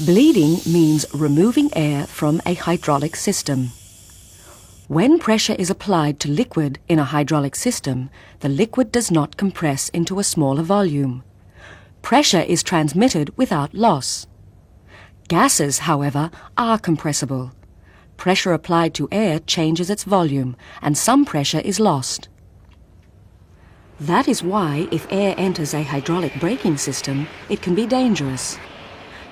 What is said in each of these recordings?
Bleeding means removing air from a hydraulic system. When pressure is applied to liquid in a hydraulic system, the liquid does not compress into a smaller volume. Pressure is transmitted without loss. Gases, however, are compressible. Pressure applied to air changes its volume, and some pressure is lost. That is why, if air enters a hydraulic braking system, it can be dangerous.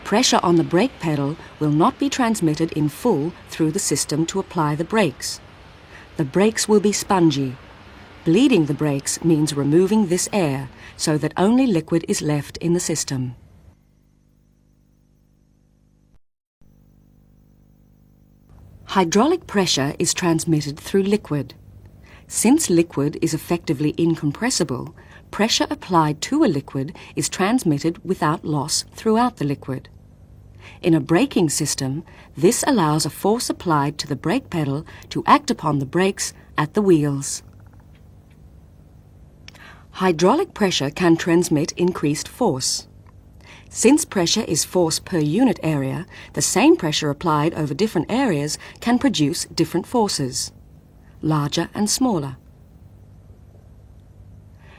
Pressure on the brake pedal will not be transmitted in full through the system to apply the brakes. The brakes will be spongy. Bleeding the brakes means removing this air so that only liquid is left in the system. Hydraulic pressure is transmitted through liquid. Since liquid is effectively incompressible, pressure applied to a liquid is transmitted without loss throughout the liquid. In a braking system, this allows a force applied to the brake pedal to act upon the brakes at the wheels. Hydraulic pressure can transmit increased force. Since pressure is force per unit area, the same pressure applied over different areas can produce different forces, larger and smaller.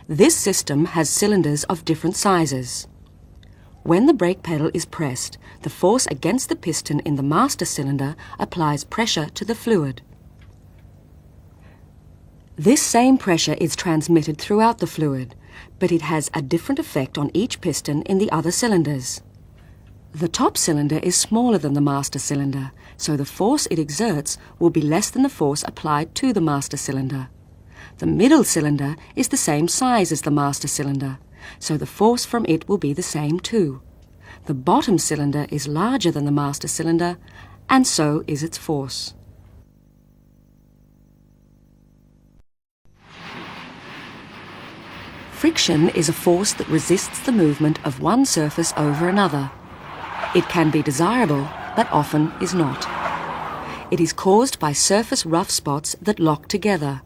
This system has cylinders of different sizes. When the brake pedal is pressed, the force against the piston in the master cylinder applies pressure to the fluid. This same pressure is transmitted throughout the fluid, but it has a different effect on each piston in the other cylinders. The top cylinder is smaller than the master cylinder, so the force it exerts will be less than the force applied to the master cylinder. The middle cylinder is the same size as the master cylinder, so the force from it will be the same too. The bottom cylinder is larger than the master cylinder, and so is its force. Friction is a force that resists the movement of one surface over another. It can be desirable, but often is not. It is caused by surface rough spots that lock together.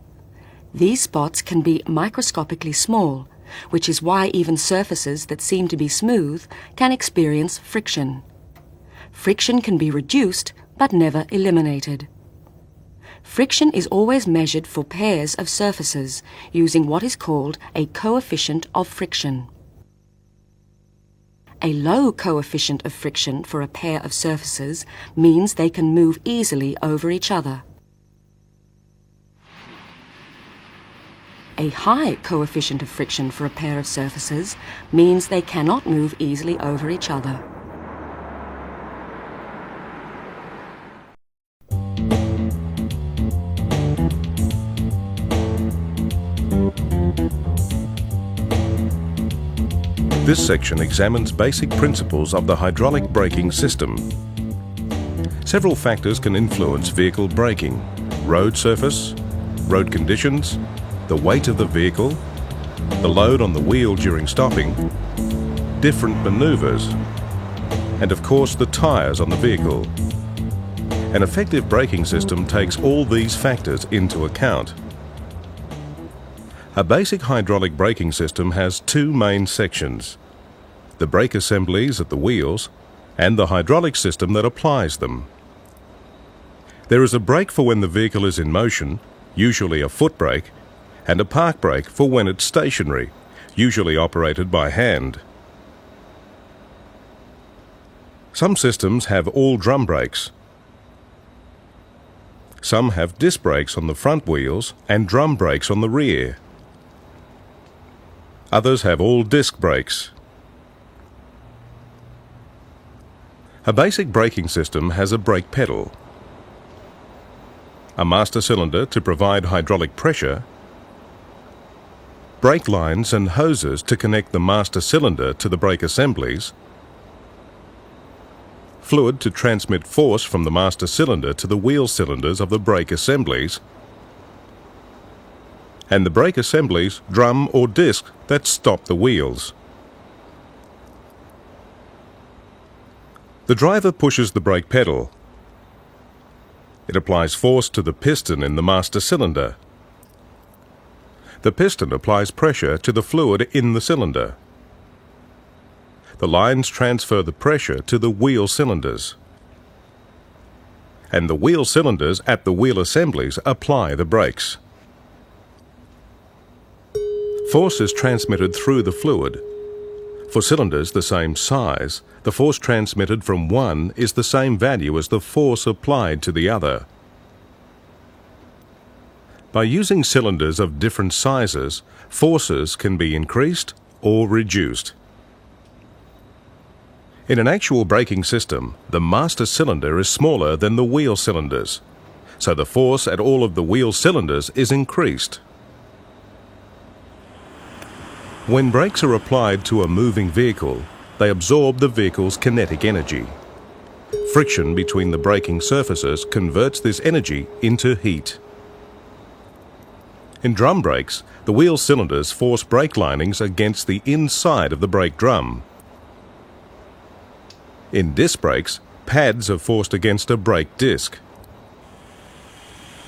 These spots can be microscopically small, which is why even surfaces that seem to be smooth can experience friction. Friction can be reduced, but never eliminated. Friction is always measured for pairs of surfaces using what is called a coefficient of friction. A low coefficient of friction for a pair of surfaces means they can move easily over each other. A high coefficient of friction for a pair of surfaces means they cannot move easily over each other. This section examines basic principles of the hydraulic braking system. Several factors can influence vehicle braking: road surface, road conditions, the weight of the vehicle, the load on the wheel during stopping, different maneuvers, and of course the tyres on the vehicle. An effective braking system takes all these factors into account. A basic hydraulic braking system has two main sections: the brake assemblies at the wheels and the hydraulic system that applies them. There is a brake for when the vehicle is in motion, usually a foot brake, and a park brake for when it's stationary, usually operated by hand. Some systems have all drum brakes. Some have disc brakes on the front wheels and drum brakes on the rear. Others have all disc brakes. A basic braking system has a brake pedal, a master cylinder to provide hydraulic pressure, brake lines and hoses to connect the master cylinder to the brake assemblies, fluid to transmit force from the master cylinder to the wheel cylinders of the brake assemblies, and the brake assemblies, drum or disc that stop the wheels. The driver pushes the brake pedal. It applies force to the piston in the master cylinder. The piston applies pressure to the fluid in the cylinder. the lines transfer the pressure to the wheel cylinders. And the wheel cylinders at the wheel assemblies apply the brakes. Force is transmitted through the fluid. For cylinders the same size, the force transmitted from one is the same value as the force applied to the other. By using cylinders of different sizes, forces can be increased or reduced. In an actual braking system, the master cylinder is smaller than the wheel cylinders, so the force at all of the wheel cylinders is increased. When brakes are applied to a moving vehicle, they absorb the vehicle's kinetic energy. Friction between the braking surfaces converts this energy into heat. In drum brakes, the wheel cylinders force brake linings against the inside of the brake drum. In disc brakes, pads are forced against a brake disc.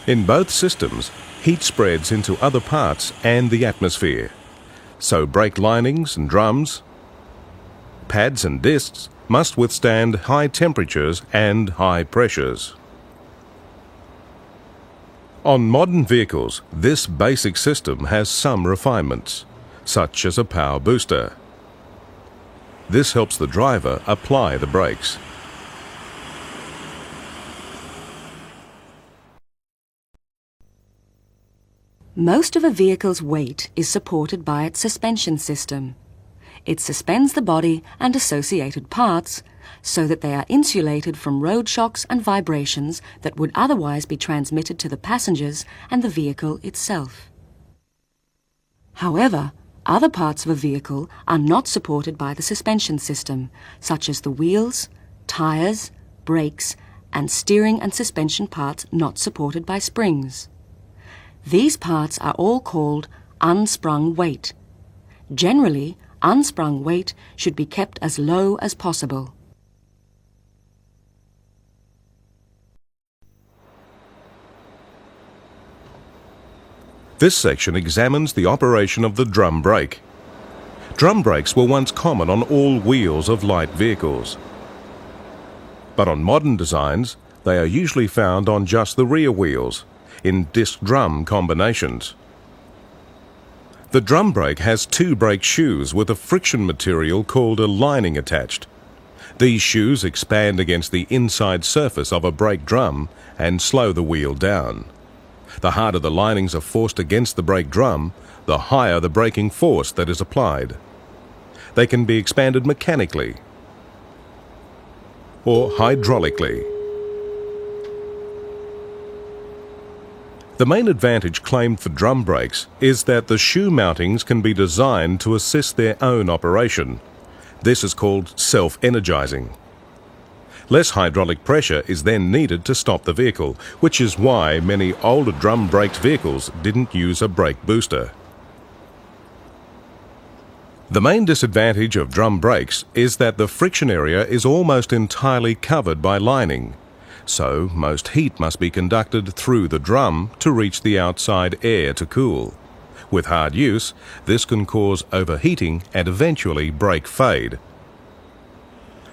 In both systems, heat spreads into other parts and the atmosphere, so brake linings and drums, pads and discs must withstand high temperatures and high pressures. On modern vehicles, this basic system has some refinements, such as a power booster. This helps the driver apply the brakes. Most of a vehicle's weight is supported by its suspension system. It suspends the body and associated parts so that they are insulated from road shocks and vibrations that would otherwise be transmitted to the passengers and the vehicle itself. However, other parts of a vehicle are not supported by the suspension system, such as the wheels, tires, brakes, and steering and suspension parts not supported by springs. These parts are all called unsprung weight. Generally, unsprung weight should be kept as low as possible. This section examines the operation of the drum brake. Drum brakes were once common on all wheels of light vehicles. But on modern designs, they are usually found on just the rear wheels, in disc-drum combinations. The drum brake has two brake shoes with a friction material called a lining attached. These shoes expand against the inside surface of a brake drum and slow the wheel down. The harder the linings are forced against the brake drum, the higher the braking force that is applied. They can be expanded mechanically or hydraulically. The main advantage claimed for drum brakes is that the shoe mountings can be designed to assist their own operation. This is called self-energizing. Less hydraulic pressure is then needed to stop the vehicle, which is why many older drum-braked vehicles didn't use a brake booster. The main disadvantage of drum brakes is that the friction area is almost entirely covered by lining, so most heat must be conducted through the drum to reach the outside air to cool. With hard use, this can cause overheating and eventually brake fade.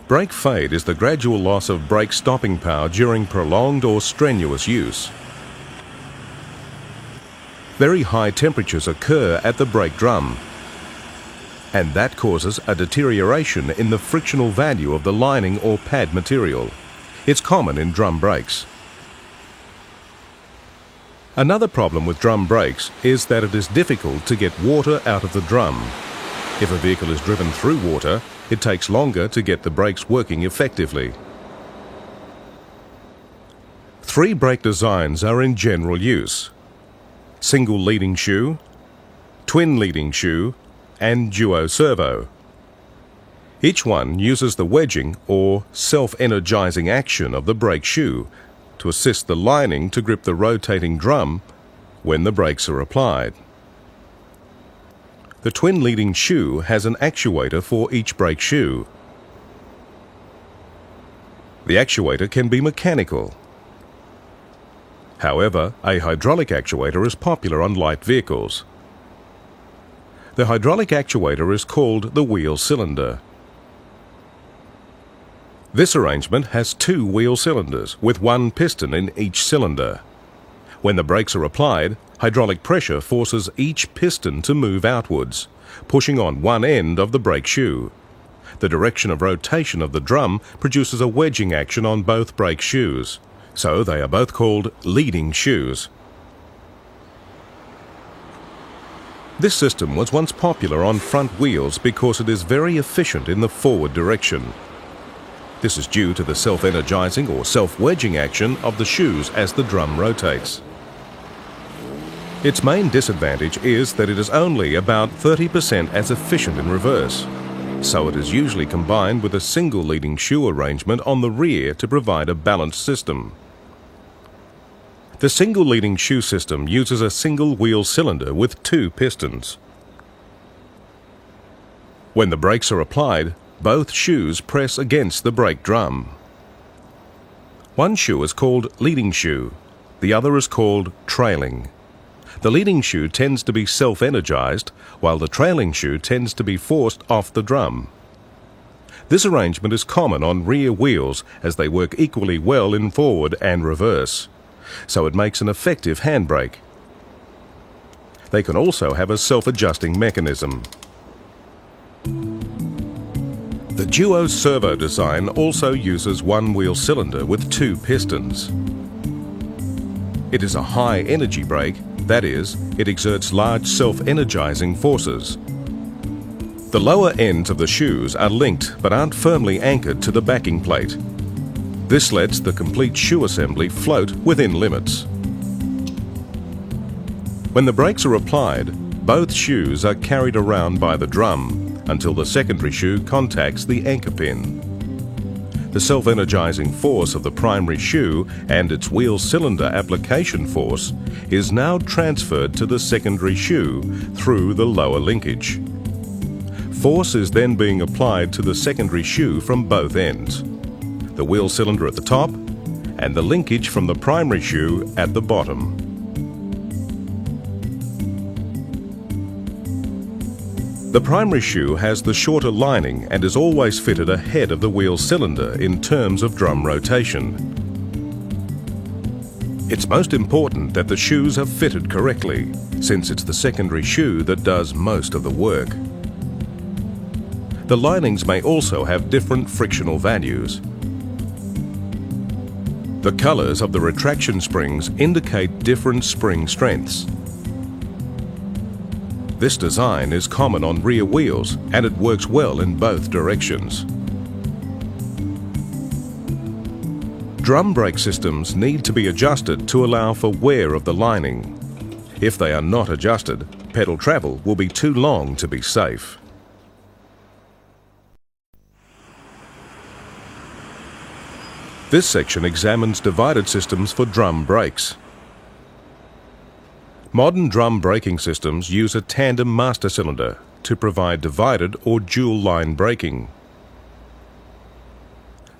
Brake fade is the gradual loss of brake stopping power during prolonged or strenuous use. Very high temperatures occur at the brake drum, and that causes a deterioration in the frictional value of the lining or pad material. It's common in drum brakes. Another problem with drum brakes is that it is difficult to get water out of the drum. If a vehicle is driven through water, it takes longer to get the brakes working effectively. 3 brake designs are in general use: single leading shoe, twin leading shoe, and duo servo. Each one uses the wedging or self-energizing action of the brake shoe to assist the lining to grip the rotating drum when the brakes are applied. The twin leading shoe has an actuator for each brake shoe. The actuator can be mechanical. However, a hydraulic actuator is popular on light vehicles. The hydraulic actuator is called the wheel cylinder. This arrangement has two wheel cylinders with one piston in each cylinder. When the brakes are applied, hydraulic pressure forces each piston to move outwards, pushing on one end of the brake shoe. The direction of rotation of the drum produces a wedging action on both brake shoes, so they are both called leading shoes. This system was once popular on front wheels because it is very efficient in the forward direction. This is due to the self-energizing or self-wedging action of the shoes as the drum rotates. Its main disadvantage is that it is only about 30% as efficient in reverse, so it is usually combined with a single leading shoe arrangement on the rear to provide a balanced system. The single leading shoe system uses a single wheel cylinder with two pistons. When the brakes are applied, both shoes press against the brake drum. One shoe is called leading shoe, the other is called trailing. The leading shoe tends to be self-energized, while the trailing shoe tends to be forced off the drum. This arrangement is common on rear wheels as they work equally well in forward and reverse, so it makes an effective handbrake. They can also have a self-adjusting mechanism. The Duo servo design also uses one wheel cylinder with two pistons. It is a high-energy brake, that is, it exerts large self-energizing forces. The lower ends of the shoes are linked but aren't firmly anchored to the backing plate. This lets the complete shoe assembly float within limits. When the brakes are applied, both shoes are carried around by the drum until the secondary shoe contacts the anchor pin. The self-energizing force of the primary shoe and its wheel cylinder application force is now transferred to the secondary shoe through the lower linkage. Force is then being applied to the secondary shoe from both ends, the wheel cylinder at the top and the linkage from the primary shoe at the bottom. The primary shoe has the shorter lining and is always fitted ahead of the wheel cylinder in terms of drum rotation. It's most important that the shoes are fitted correctly, since it's the secondary shoe that does most of the work. The linings may also have different frictional values. The colors of the retraction springs indicate different spring strengths. This design is common on rear wheels and it works well in both directions. Drum brake systems need to be adjusted to allow for wear of the lining. If they are not adjusted, pedal travel will be too long to be safe. This section examines divided systems for drum brakes. Modern drum braking systems use a tandem master cylinder to provide divided or dual line braking.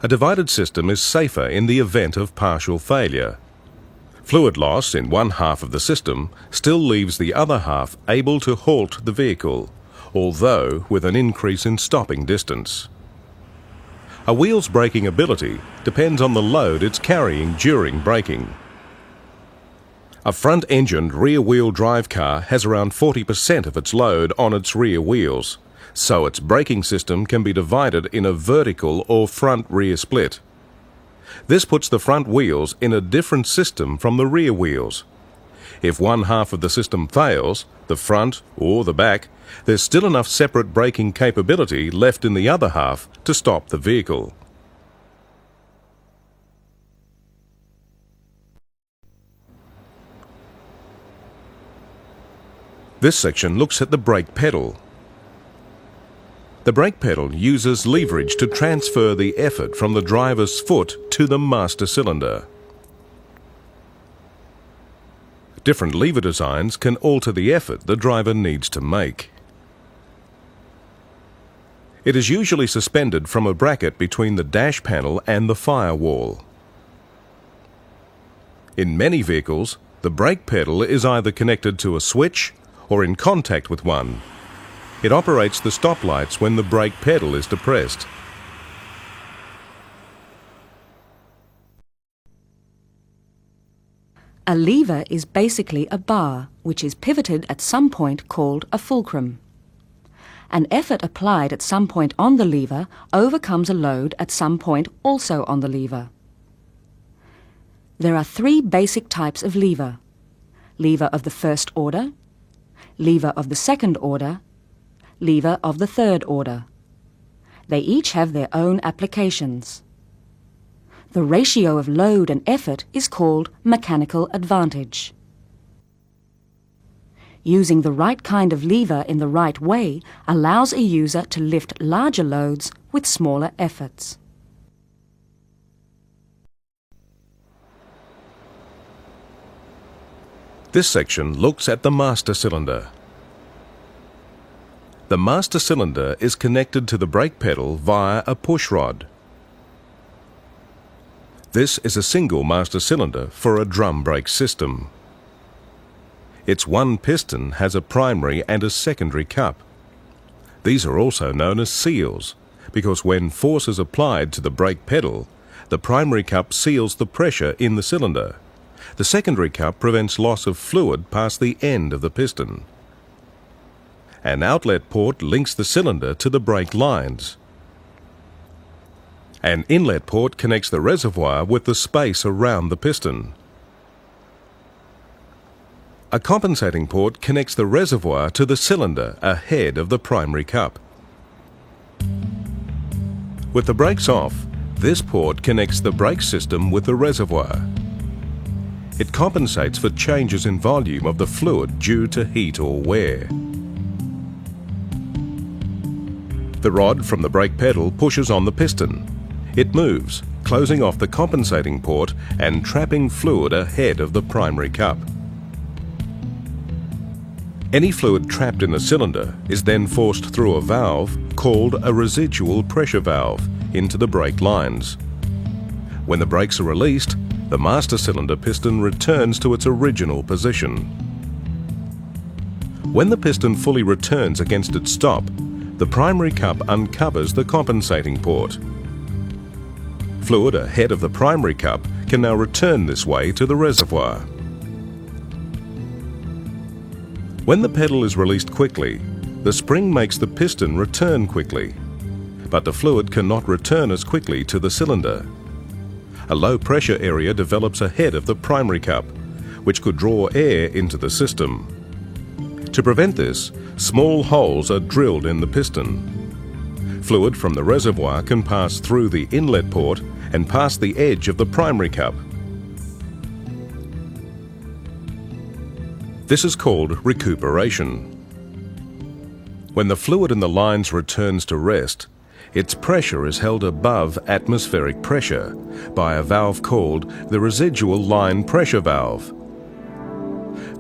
A divided system is safer in the event of partial failure. Fluid loss in one half of the system still leaves the other half able to halt the vehicle, although with an increase in stopping distance. A wheel's braking ability depends on the load it's carrying during braking. A front-engined rear-wheel drive car has around 40% of its load on its rear wheels, so its braking system can be divided in a vertical or front-rear split. This puts the front wheels in a different system from the rear wheels. If one half of the system fails, the front or the back, there's still enough separate braking capability left in the other half to stop the vehicle. This section looks at the brake pedal. The brake pedal uses leverage to transfer the effort from the driver's foot to the master cylinder. Different lever designs can alter the effort the driver needs to make. It is usually suspended from a bracket between the dash panel and the firewall. In many vehicles, the brake pedal is either connected to a switch or in contact with one. It operates the stoplights when the brake pedal is depressed. A lever is basically a bar which is pivoted at some point called a fulcrum. An effort applied at some point on the lever overcomes a load at some point also on the lever. There are three basic types of lever: lever of the first order, lever of the second order, lever of the third order. They each have their own applications. The ratio of load and effort is called mechanical advantage. Using the right kind of lever in the right way allows a user to lift larger loads with smaller efforts. This section looks at the master cylinder. The master cylinder is connected to the brake pedal via a push rod. This is a single master cylinder for a drum brake system. Its one piston has a primary and a secondary cup. These are also known as seals, because when force is applied to the brake pedal, the primary cup seals the pressure in the cylinder. The secondary cup prevents loss of fluid past the end of the piston. An outlet port links the cylinder to the brake lines. An inlet port connects the reservoir with the space around the piston. A compensating port connects the reservoir to the cylinder ahead of the primary cup. With the brakes off, this port connects the brake system with the reservoir. It compensates for changes in volume of the fluid due to heat or wear. The rod from the brake pedal pushes on the piston. It moves, closing off the compensating port and trapping fluid ahead of the primary cup. Any fluid trapped in the cylinder is then forced through a valve called a residual pressure valve into the brake lines. When the brakes are released, the master cylinder piston returns to its original position. When the piston fully returns against its stop, the primary cup uncovers the compensating port. Fluid ahead of the primary cup can now return this way to the reservoir. When the pedal is released quickly, the spring makes the piston return quickly, but the fluid cannot return as quickly to the cylinder. A low pressure area develops ahead of the primary cup, which could draw air into the system. To prevent this, small holes are drilled in the piston. Fluid from the reservoir can pass through the inlet port and past the edge of the primary cup. This is called recuperation. When the fluid in the lines returns to rest, its pressure is held above atmospheric pressure by a valve called the residual line pressure valve.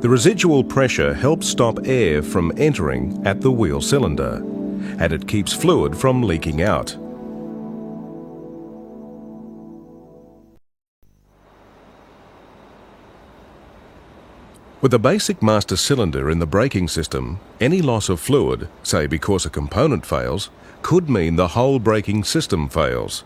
The residual pressure helps stop air from entering at the wheel cylinder, and it keeps fluid from leaking out. With a basic master cylinder in the braking system, any loss of fluid, say because a component fails, could mean the whole braking system fails.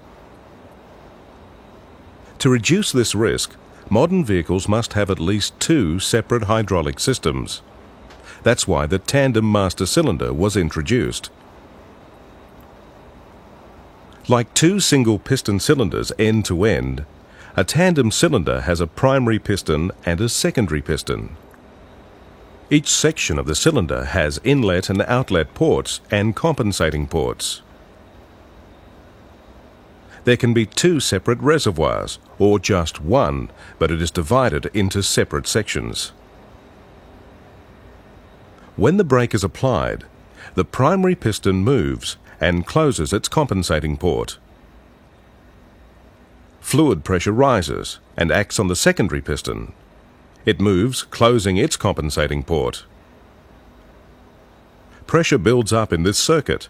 To reduce this risk, modern vehicles must have at least two separate hydraulic systems. That's why the tandem master cylinder was introduced. Like two single piston cylinders end to end, a tandem cylinder has a primary piston and a secondary piston. Each section of the cylinder has inlet and outlet ports and compensating ports. There can be two separate reservoirs, or just one, but it is divided into separate sections. When the brake is applied, the primary piston moves and closes its compensating port. Fluid pressure rises and acts on the secondary piston. It moves, closing its compensating port. Pressure builds up in this circuit.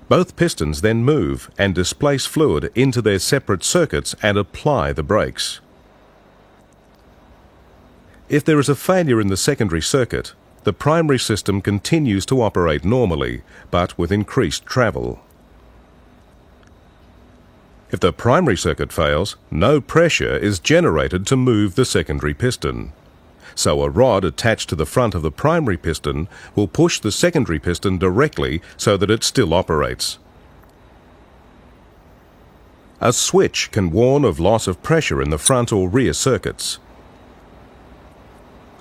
Both pistons then move and displace fluid into their separate circuits and apply the brakes. If there is a failure in the secondary circuit, the primary system continues to operate normally, but with increased travel. If the primary circuit fails, no pressure is generated to move the secondary piston. So a rod attached to the front of the primary piston will push the secondary piston directly so that it still operates. A switch can warn of loss of pressure in the front or rear circuits,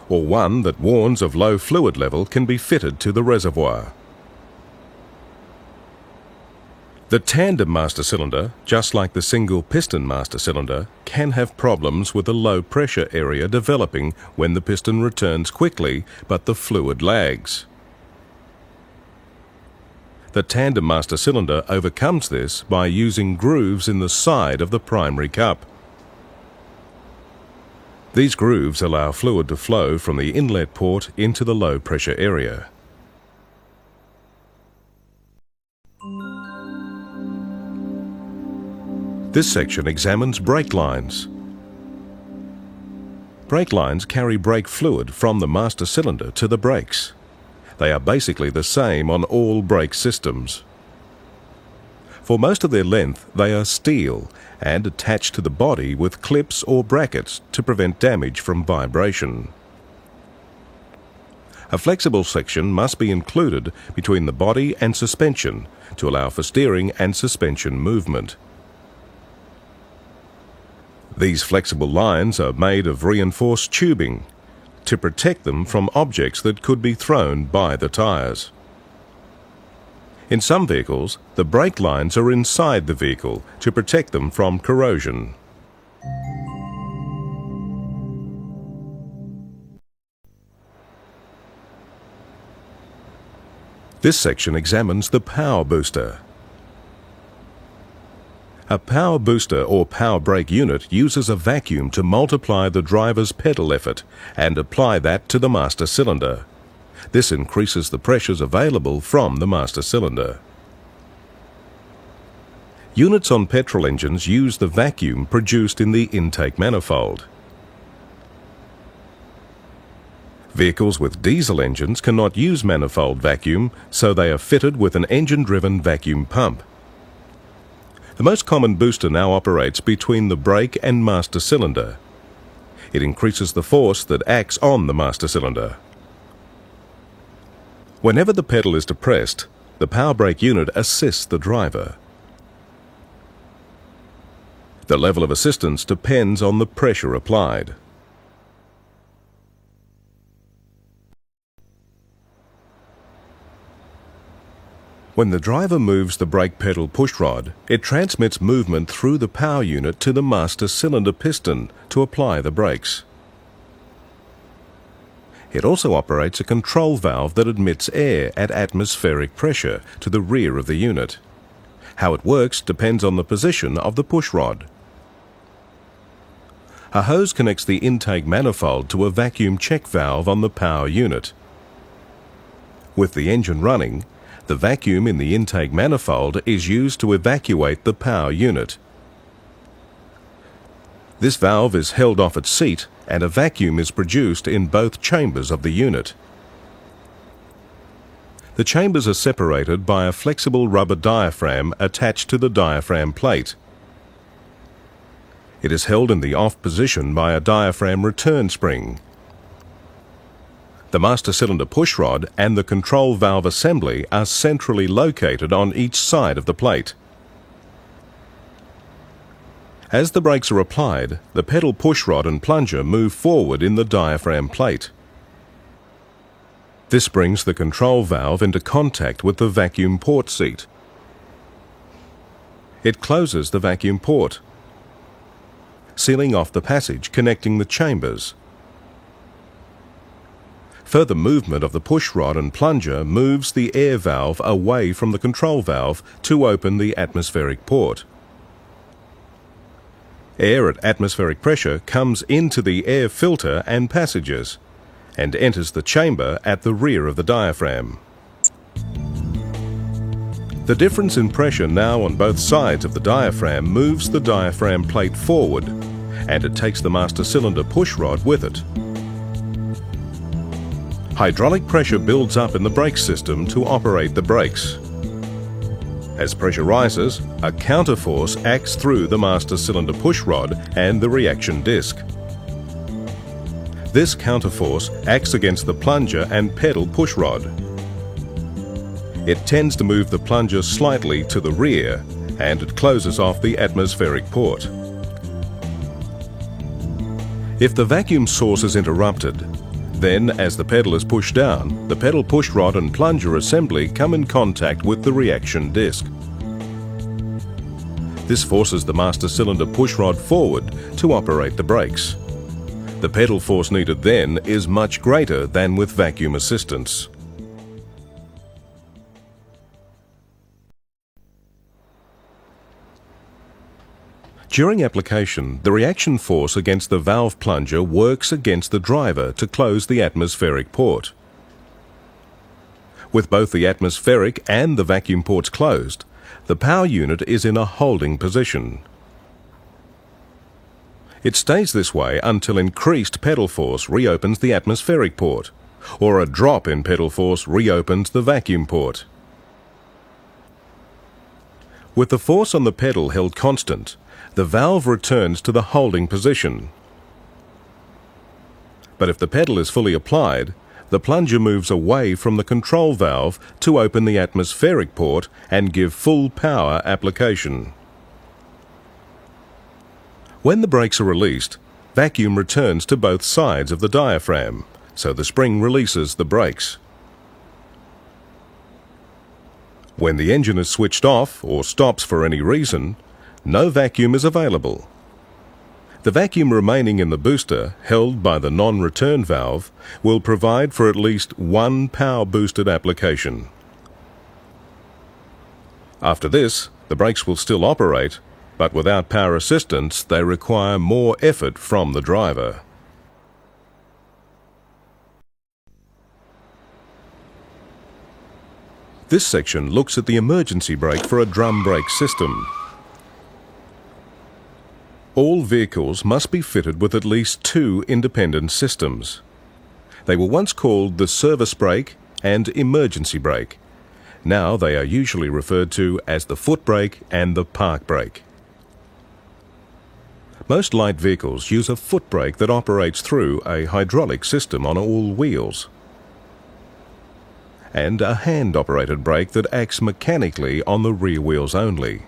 or one that warns of low fluid level can be fitted to the reservoir. The tandem master cylinder, just like the single piston master cylinder, can have problems with a low pressure area developing when the piston returns quickly but the fluid lags. The tandem master cylinder overcomes this by using grooves in the side of the primary cup. These grooves allow fluid to flow from the inlet port into the low pressure area. This section examines brake lines. Brake lines carry brake fluid from the master cylinder to the brakes. They are basically the same on all brake systems. For most of their length, they are steel and attached to the body with clips or brackets to prevent damage from vibration. A flexible section must be included between the body and suspension to allow for steering and suspension movement. These flexible lines are made of reinforced tubing to protect them from objects that could be thrown by the tyres. In some vehicles, the brake lines are inside the vehicle to protect them from corrosion. This section examines the power booster. A power booster or power brake unit uses a vacuum to multiply the driver's pedal effort and apply that to the master cylinder. This increases the pressures available from the master cylinder. Units on petrol engines use the vacuum produced in the intake manifold. Vehicles with diesel engines cannot use manifold vacuum, so they are fitted with an engine-driven vacuum pump. The most common booster now operates between the brake and master cylinder. It increases the force that acts on the master cylinder. Whenever the pedal is depressed, the power brake unit assists the driver. The level of assistance depends on the pressure applied. When the driver moves the brake pedal pushrod, it transmits movement through the power unit to the master cylinder piston to apply the brakes. It also operates a control valve that admits air at atmospheric pressure to the rear of the unit. How it works depends on the position of the pushrod. A hose connects the intake manifold to a vacuum check valve on the power unit. With the engine running, the vacuum in the intake manifold is used to evacuate the power unit. This valve is held off its seat and a vacuum is produced in both chambers of the unit. The chambers are separated by a flexible rubber diaphragm attached to the diaphragm plate. It is held in the off position by a diaphragm return spring. The master cylinder pushrod and the control valve assembly are centrally located on each side of the plate. As the brakes are applied, the pedal pushrod and plunger move forward in the diaphragm plate. This brings the control valve into contact with the vacuum port seat. It closes the vacuum port, sealing off the passage connecting the chambers. Further movement of the pushrod and plunger moves the air valve away from the control valve to open the atmospheric port. Air at atmospheric pressure comes into the air filter and passages and enters the chamber at the rear of the diaphragm. The difference in pressure now on both sides of the diaphragm moves the diaphragm plate forward, and it takes the master cylinder pushrod with it. Hydraulic pressure builds up in the brake system to operate the brakes. As pressure rises, a counterforce acts through the master cylinder push rod and the reaction disc. This counterforce acts against the plunger and pedal push rod. It tends to move the plunger slightly to the rear, and it closes off the atmospheric port. If the vacuum source is interrupted, then as the pedal is pushed down, the pedal push rod and plunger assembly come in contact with the reaction disc. This forces the master cylinder push rod forward to operate the brakes. The pedal force needed then is much greater than with vacuum assistance. During application, the reaction force against the valve plunger works against the driver to close the atmospheric port. With both the atmospheric and the vacuum ports closed, the power unit is in a holding position. It stays this way until increased pedal force reopens the atmospheric port, or a drop in pedal force reopens the vacuum port. With the force on the pedal held constant, the valve returns to the holding position. But if the pedal is fully applied, the plunger moves away from the control valve to open the atmospheric port and give full power application. When the brakes are released, vacuum returns to both sides of the diaphragm, so the spring releases the brakes. When the engine is switched off or stops for any reason, no vacuum is available. The vacuum remaining in the booster, held by the non-return valve, will provide for at least one power-boosted application. After this, the brakes will still operate, but without power assistance, they require more effort from the driver. This section looks at the emergency brake for a drum brake system. All vehicles must be fitted with at least two independent systems. They were once called the service brake and emergency brake. Now they are usually referred to as the foot brake and the park brake. Most light vehicles use a foot brake that operates through a hydraulic system on all wheels, and a hand-operated brake that acts mechanically on the rear wheels only.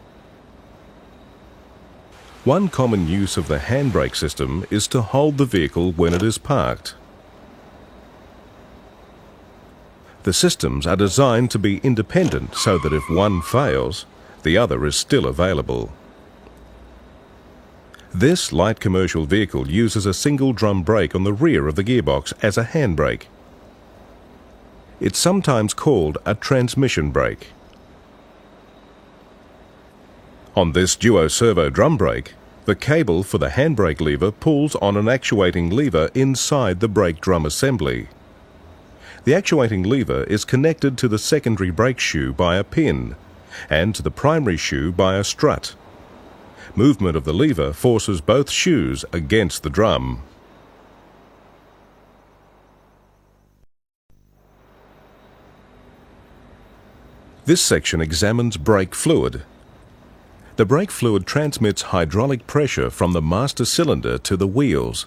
One common use of the handbrake system is to hold the vehicle when it is parked. The systems are designed to be independent so that if one fails, the other is still available. This light commercial vehicle uses a single drum brake on the rear of the gearbox as a handbrake. It's sometimes called a transmission brake. On this duo-servo drum brake, the cable for the handbrake lever pulls on an actuating lever inside the brake drum assembly. The actuating lever is connected to the secondary brake shoe by a pin and to the primary shoe by a strut. Movement of the lever forces both shoes against the drum. This section examines brake fluid. The brake fluid transmits hydraulic pressure from the master cylinder to the wheels.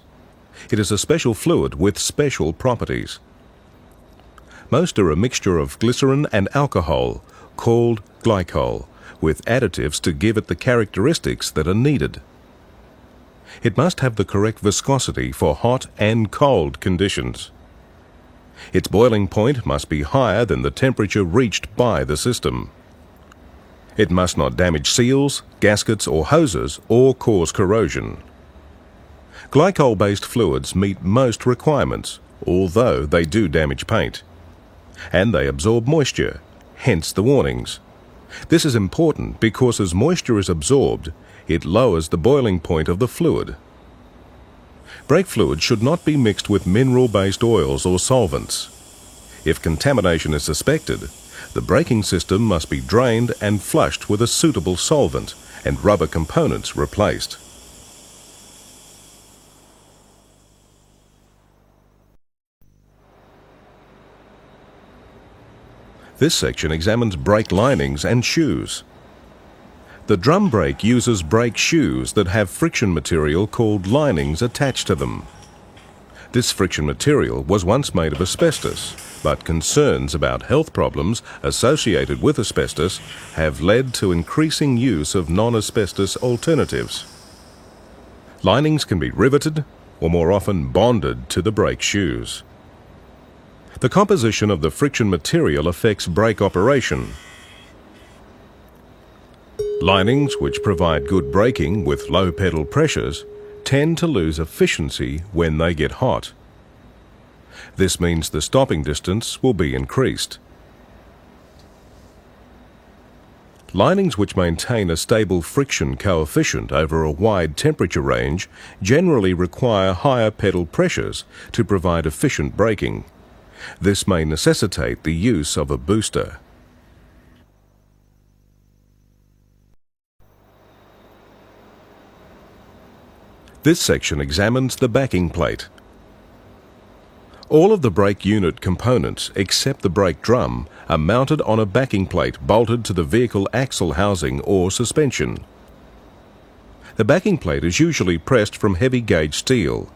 It is a special fluid with special properties. Most are a mixture of glycerin and alcohol, called glycol, with additives to give it the characteristics that are needed. It must have the correct viscosity for hot and cold conditions. Its boiling point must be higher than the temperature reached by the system. It must not damage seals, gaskets or hoses or cause corrosion. Glycol-based fluids meet most requirements, although they do damage paint. And they absorb moisture, hence the warnings. This is important because as moisture is absorbed, it lowers the boiling point of the fluid. Brake fluid should not be mixed with mineral-based oils or solvents. If contamination is suspected, the braking system must be drained and flushed with a suitable solvent and rubber components replaced. This section examines brake linings and shoes. The drum brake uses brake shoes that have friction material called linings attached to them. This friction material was once made of asbestos, but concerns about health problems associated with asbestos have led to increasing use of non-asbestos alternatives. Linings can be riveted or more often bonded to the brake shoes. The composition of the friction material affects brake operation. Linings which provide good braking with low pedal pressures tend to lose efficiency when they get hot. This means the stopping distance will be increased. Linings which maintain a stable friction coefficient over a wide temperature range generally require higher pedal pressures to provide efficient braking. This may necessitate the use of a booster. This section examines the backing plate. All of the brake unit components, except the brake drum, are mounted on a backing plate bolted to the vehicle axle housing or suspension. The backing plate is usually pressed from heavy gauge steel.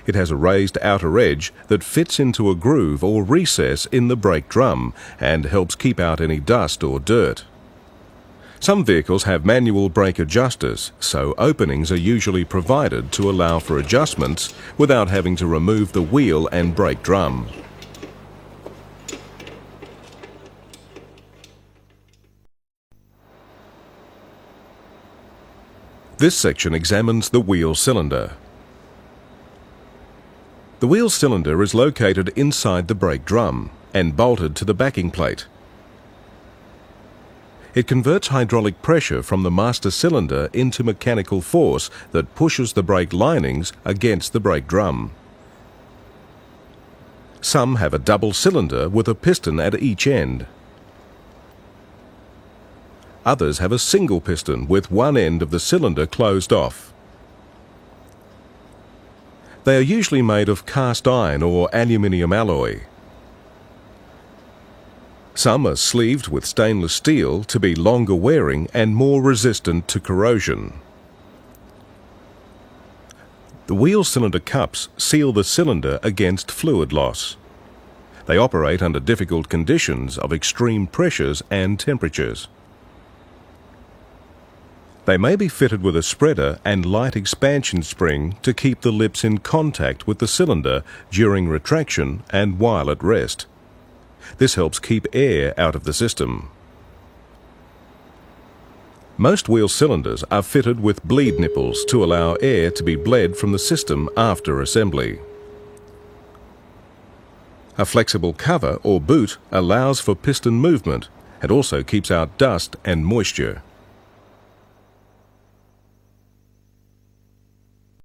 It has a raised outer edge that fits into a groove or recess in the brake drum and helps keep out any dust or dirt. Some vehicles have manual brake adjusters, so openings are usually provided to allow for adjustments without having to remove the wheel and brake drum. This section examines the wheel cylinder. The wheel cylinder is located inside the brake drum and bolted to the backing plate. It converts hydraulic pressure from the master cylinder into mechanical force that pushes the brake linings against the brake drum. Some have a double cylinder with a piston at each end. Others have a single piston with one end of the cylinder closed off. They are usually made of cast iron or aluminium alloy. Some are sleeved with stainless steel to be longer wearing and more resistant to corrosion. The wheel cylinder cups seal the cylinder against fluid loss. They operate under difficult conditions of extreme pressures and temperatures. They may be fitted with a spreader and light expansion spring to keep the lips in contact with the cylinder during retraction and while at rest. This helps keep air out of the system. Most wheel cylinders are fitted with bleed nipples to allow air to be bled from the system after assembly. A flexible cover or boot allows for piston movement and also keeps out dust and moisture.